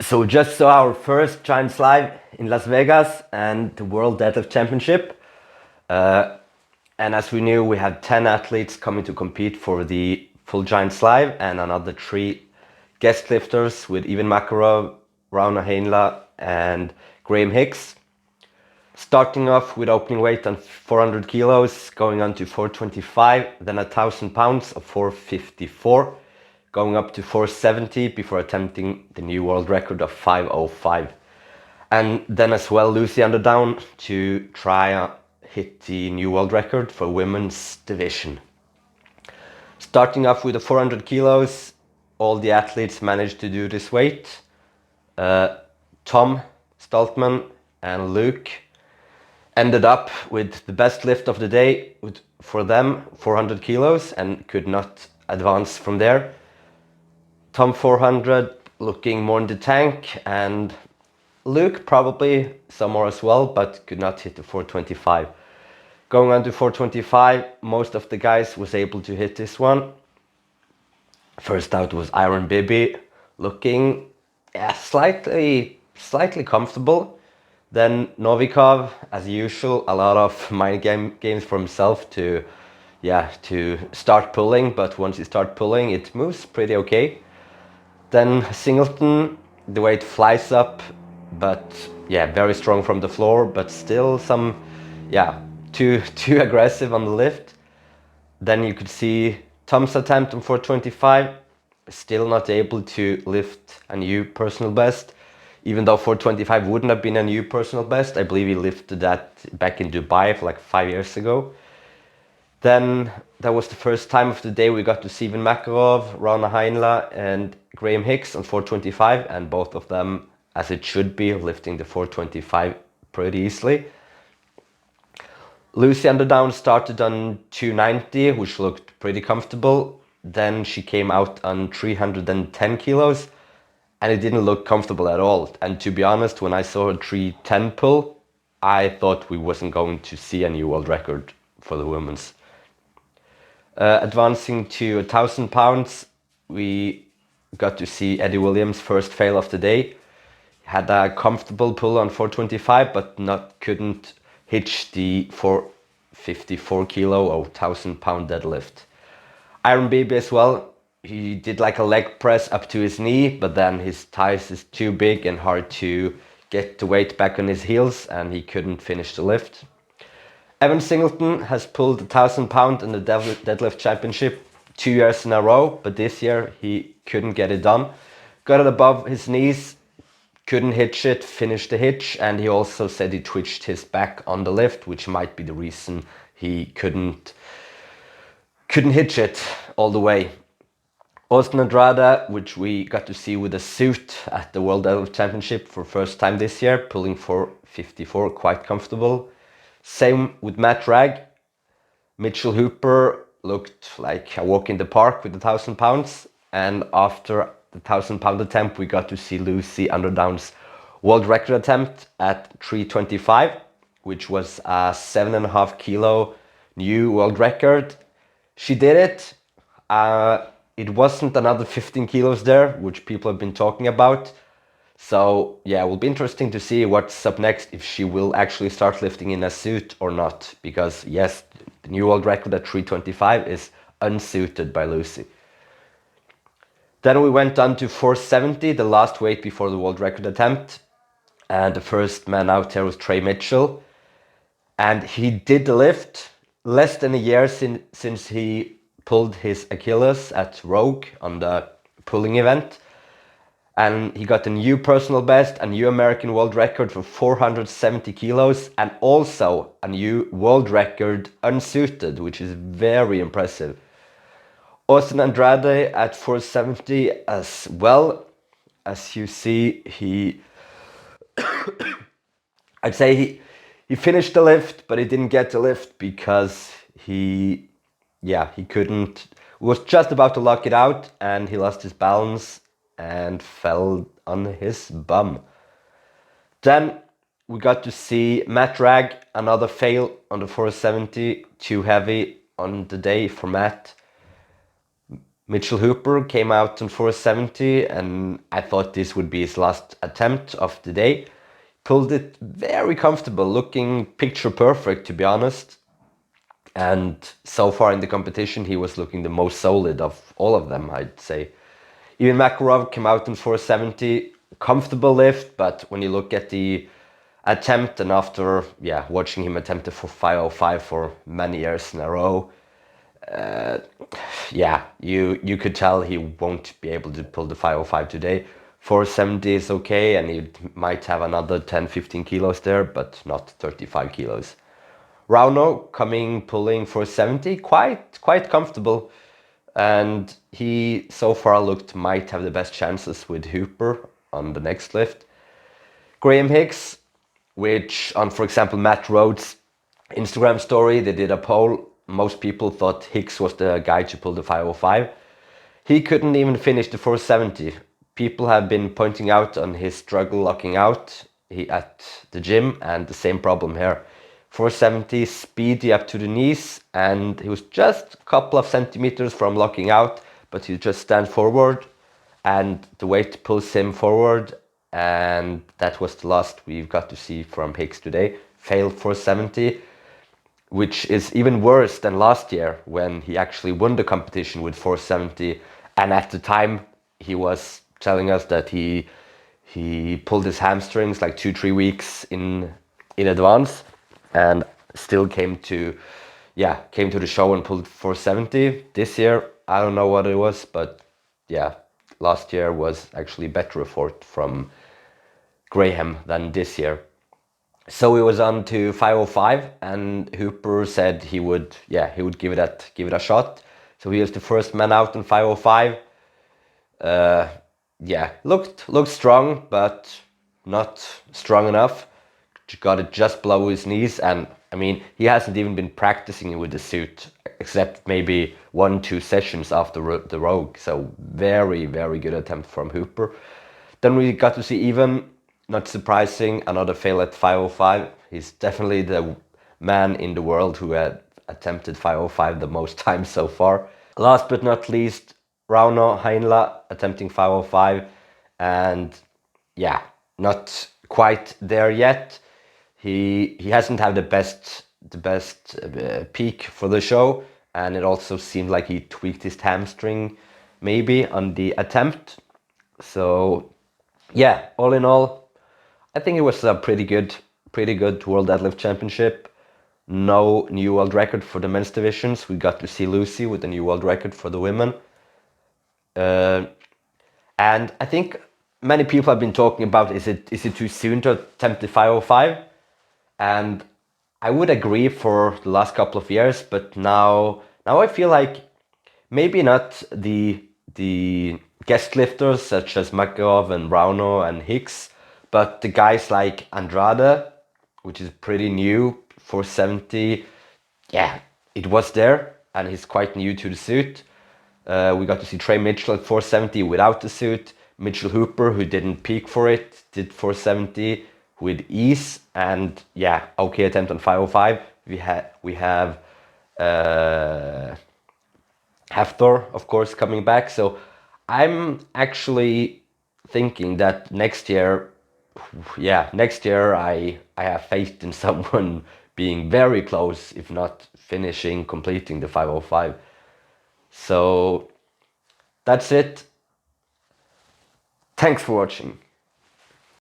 So we just saw our first Giants Live in Las Vegas and the World Deadlift Championship. And as we knew, we had 10 athletes coming to compete for the full Giants Live and another 3 guest lifters with Ivan Makarov, Rauno Heinla and Graham Hicks. Starting off with opening weight on 400 kilos, going on to 425, then 1,000 pounds of 454, going up to 470 before attempting the new world record of 505. And then as well, Lucy Underdown to try hit the new world record for women's division. Starting off with the 400 kilos, all the athletes managed to do this weight. Tom Stoltman and Luke ended up with the best lift of the day for them, 400 kilos, and could not advance from there. Tom 400 looking more in the tank, and Luke probably some more as well, but could not hit the 425. Going on to 425, most of the guys was able to hit this one. First out was Iron Bibi, looking slightly comfortable. Then Novikov, as usual, a lot of mind games for himself to start pulling, but once you start pulling, it moves pretty okay. Then Singleton, the weight flies up, but very strong from the floor, but still some, too aggressive on the lift. Then you could see Tom's attempt on 425, still not able to lift a new personal best. Even though 425 wouldn't have been a new personal best, I believe he lifted that back in Dubai for like 5 years ago. Then that was the first time of the day we got to see Ivan Makarov, Rauno Heinla and Graham Hicks on 425, and both of them, as it should be, lifting the 425 pretty easily. Lucy Underdown started on 290, which looked pretty comfortable. Then she came out on 310 kilos. And it didn't look comfortable at all. And to be honest, when I saw her 310 pull, I thought we wasn't going to see a new world record for the women's. Advancing to 1,000 pounds, we got to see Eddie Williams' first fail of the day. Had a comfortable pull on 425, but couldn't hitch the 454 kilo or 1,000 pound deadlift. Iron Baby as well. He did like a leg press up to his knee, but then his thighs is too big and hard to get the weight back on his heels, and he couldn't finish the lift. Evan Singleton has pulled 1,000 pound in the deadlift championship 2 years in a row, but this year he couldn't get it done. Got it above his knees, couldn't hitch it, finished the hitch, and he also said he twitched his back on the lift, which might be the reason he couldn't hitch it all the way. Austin Andrade, which we got to see with a suit at the World Deadlift Championship for first time this year, pulling 454, quite comfortable. Same with Matt Ragg. Mitchell Hooper looked like a walk in the park with 1,000 pounds. And after the 1,000 pound attempt, we got to see Lucy Underdown's world record attempt at 325, which was a 7.5 kilo new world record. She did it. It wasn't another 15 kilos there, which people have been talking about. So it will be interesting to see what's up next, if she will actually start lifting in a suit or not. Because yes, the new world record at 325 is unsuited by Lucy. Then we went on to 470, the last weight before the world record attempt. And the first man out there was Trey Mitchell. And he did the lift less than a year since he pulled his Achilles at Rogue on the pulling event. And he got a new personal best, a new American world record for 470 kilos, and also a new world record unsuited, which is very impressive. Austin Andrade at 470 as well. As you see, I'd say he finished the lift, but he didn't get the lift because he was just about to lock it out, and he lost his balance and fell on his bum. Then we got to see Matt Ragg, another fail on the 470, too heavy on the day for Matt. Mitchell Hooper came out on 470, and I thought this would be his last attempt of the day. Pulled it very comfortable, looking picture perfect, to be honest. And so far in the competition, he was looking the most solid of all of them, I'd say. Even Makarov came out in 470, comfortable lift, but when you look at the attempt, and after watching him attempt the 505 for many years in a row, you could tell he won't be able to pull the 505 today. 470 is okay, and he might have another 10-15 kilos there, but not 35 kilos. Rauno pulling 470, quite comfortable, and he so far might have the best chances with Hooper on the next lift. Graham Hicks, which on, for example, Matt Rhodes' Instagram story, they did a poll. Most people thought Hicks was the guy to pull the 505. He couldn't even finish the 470. People have been pointing out on his struggle locking out at the gym, and the same problem here. 470 speedy up to the knees, and he was just a couple of centimeters from locking out, but he just stand forward, and the weight pulls him forward, and that was the last we've got to see from Hicks today. Failed 470, which is even worse than last year when he actually won the competition with 470, and at the time he was telling us that he pulled his hamstrings like 2-3 weeks in advance, and still came to the show and pulled 470. This year I don't know what it was, but last year was actually better effort from Graham than this year. So he was on to 505, and Hooper said he would give it a shot. So he was the first man out on 505. Looked strong, but not strong enough. Got it just below his knees, and I mean, he hasn't even been practicing with the suit except maybe 1-2 sessions after the Rogue. So very, very good attempt from Hooper. Then we got to see Even, not surprising, another fail at 505. He's definitely the man in the world who had attempted 505 the most times so far. Last but not least, Rauno Heinla attempting 505, and not quite there yet. He hasn't had the best peak for the show, and it also seemed like he tweaked his hamstring maybe on the attempt. So all in all, I think it was a pretty good World Deadlift Championship. No new world record for the men's divisions. We got to see Lucy with the new world record for the women. And I think many people have been talking about, is it too soon to attempt the 505? And I would agree for the last couple of years, but now I feel like maybe not the guest lifters such as Makarov and Rauno and Hicks, but the guys like Andrade, which is pretty new, 470. It was there, and he's quite new to the suit. We got to see Trey Mitchell at 470 without the suit. Mitchell Hooper, who didn't peak for it, did 470 with ease, and okay attempt on 505. We have Hafthor, of course, coming back. So I'm actually thinking that next year I have faith in someone being very close, if not completing the 505. So that's it. Thanks for watching.